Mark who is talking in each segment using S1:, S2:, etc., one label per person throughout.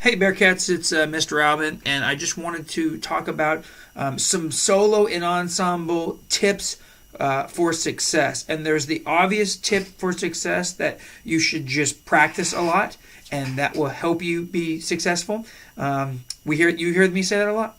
S1: Hey Bearcats, it's Mr. Alvin, and I just wanted to talk about some solo and ensemble tips for success. And there's the obvious tip for success that you should just practice a lot, and that will help you be successful. You heard me say that a lot.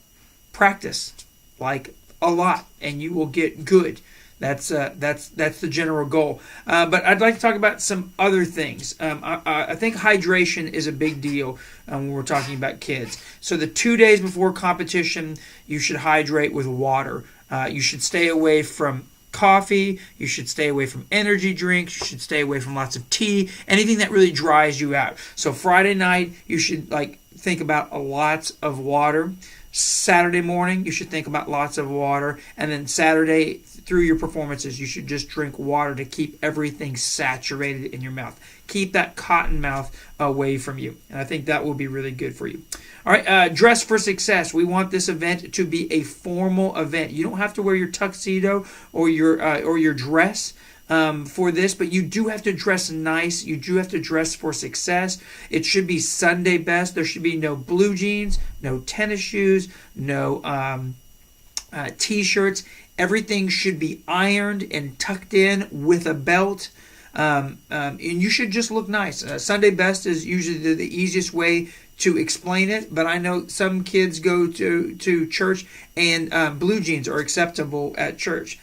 S1: Practice, like a lot, and you will get good. That's the general goal. But I'd like to talk about some other things. I think hydration is a big deal when we're talking about kids. So the 2 days before competition, you should hydrate with water. You should stay away from coffee. You should stay away from energy drinks. You should stay away from lots of tea. Anything that really dries you out. So Friday night, you should think about lots of water. Saturday morning, you should think about lots of water. And then Saturday, through your performances, you should just drink water to keep everything saturated in your mouth. Keep that cotton mouth away from you. And I think that will be really good for you. All right, dress for success. We want this event to be a formal event. You don't have to wear your tuxedo or your dress for this, but you do have to dress nice. You do have to dress for success. It should be Sunday best. There should be no blue jeans, no tennis shoes, no t-shirts. Everything should be ironed and tucked in with a belt. And you should just look nice. Sunday best is usually the easiest way to explain it, but I know some kids go to church and blue jeans are acceptable at church.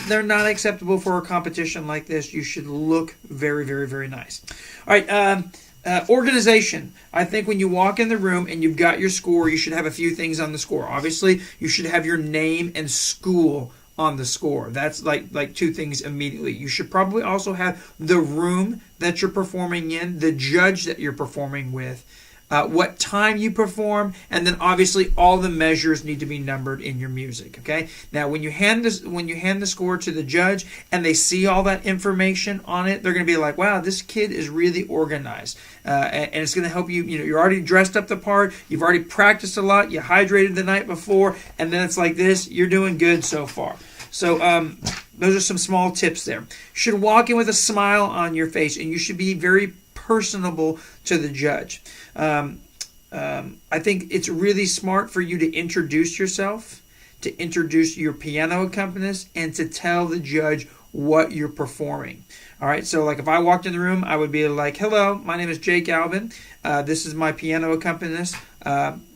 S1: They're not acceptable for a competition like this. You should look very, very, very nice. All right, organization. I think when you walk in the room and you've got your score, you should have a few things on the score. Obviously, you should have your name and school on the score. That's like two things immediately. You should probably also have the room that you're performing in, the judge that you're performing with, what time you perform, and then obviously all the measures need to be numbered in your music. Okay. Now, when you hand the score to the judge and they see all that information on it, they're going to be like, "Wow, this kid is really organized," and it's going to help you. You're already dressed up the part. You've already practiced a lot. You hydrated the night before, and then it's like this. You're doing good so far. So those are some small tips there. You should walk in with a smile on your face, and you should be very personable to the judge. I think it's really smart for you to introduce yourself, to introduce your piano accompanist, and to tell the judge what you're performing. All right, so if I walked in the room, I would be like, "Hello, my name is Jake Alvin. This is my piano accompanist,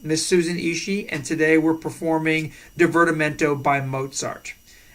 S1: Miss Susan Ishii, and today we're performing Divertimento by Mozart."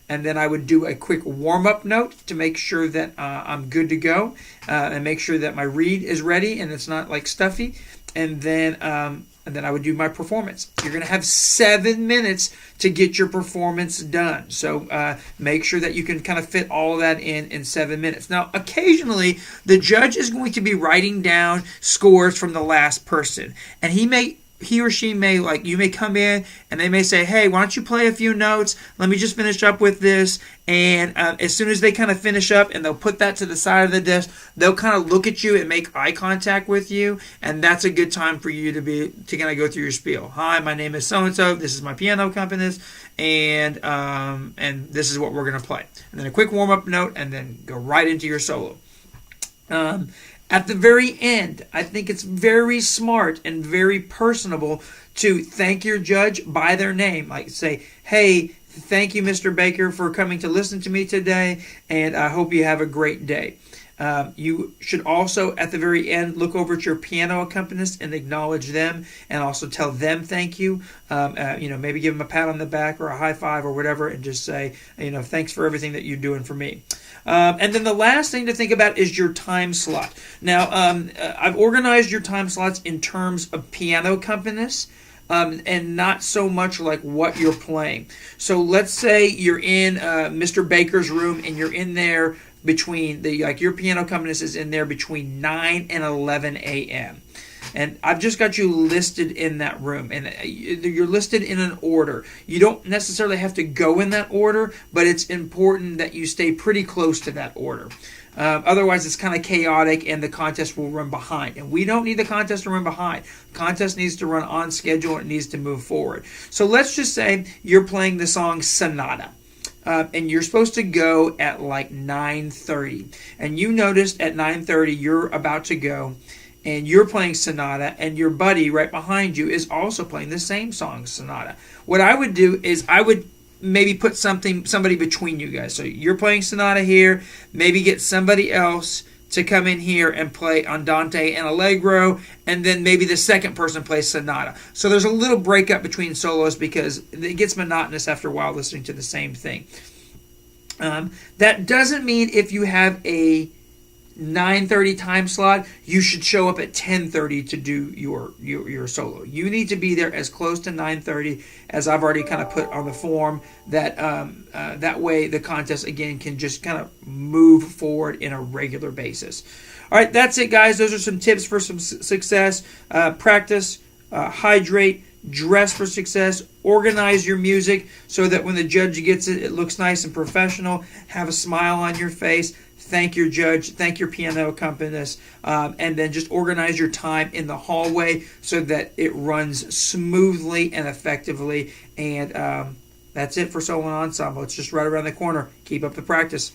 S1: And then I would do a quick warm-up note to make sure that I'm good to go, and make sure that my reed is ready and it's not stuffy. And then I would do my performance. You're going to have 7 minutes to get your performance done. So make sure that you can kind of fit all of that in 7 minutes. Now, occasionally, the judge is going to be writing down scores from the last person, and he or she may, you may come in and they may say, "Hey, why don't you play a few notes? Let me just finish up with this." And as soon as they kind of finish up and they'll put that to the side of the desk, they'll kind of look at you and make eye contact with you. And that's a good time for you to kind of go through your spiel. "Hi, my name is so-and-so. This is my piano accompanist. And this is what we're going to play." And then a quick warm-up note, and then go right into your solo. At the very end, I think it's very smart and very personable to thank your judge by their name. Say, "Hey, thank you, Mr. Baker, for coming to listen to me today, and I hope you have a great day." You should also, at the very end, look over at your piano accompanist and acknowledge them, and also tell them thank you. Maybe give them a pat on the back or a high five or whatever, and just say, "Thanks for everything that you're doing for me." And then the last thing to think about is your time slot. Now, I've organized your time slots in terms of piano accompanist, and not so much what you're playing. So let's say you're in Mr. Baker's room, and you're in there between your piano accompanist is in there between 9 and 11 a.m. And I've just got you listed in that room, and you're listed in an order. You don't necessarily have to go in that order, but it's important that you stay pretty close to that order. Otherwise, it's kind of chaotic, and the contest will run behind. And we don't need the contest to run behind. The contest needs to run on schedule. It needs to move forward. So let's just say you're playing the song Sonata. And you're supposed to go at 9:30. And you noticed at 9:30 you're about to go, and you're playing sonata, and your buddy right behind you is also playing the same song sonata. What I would do is I would maybe put somebody between you guys. So you're playing sonata here, maybe get somebody else to come in here and play Andante and Allegro, and then maybe the second person plays sonata. So there's a little breakup between solos because it gets monotonous after a while listening to the same thing. That doesn't mean if you have a 9:30 time slot, you should show up at 10:30 to do your solo. You need to be there as close to 9:30 as I've already kind of put on the form. That way the contest again can just kind of move forward in a regular basis. All right, that's it, guys. Those are some tips for some success. Practice, hydrate, dress for success, organize your music so that when the judge gets it, it looks nice and professional. Have a smile on your face. Thank your judge, thank your piano accompanist, and then just organize your time in the hallway so that it runs smoothly and effectively. And that's it for solo and ensemble. It's just right around the corner. Keep up the practice.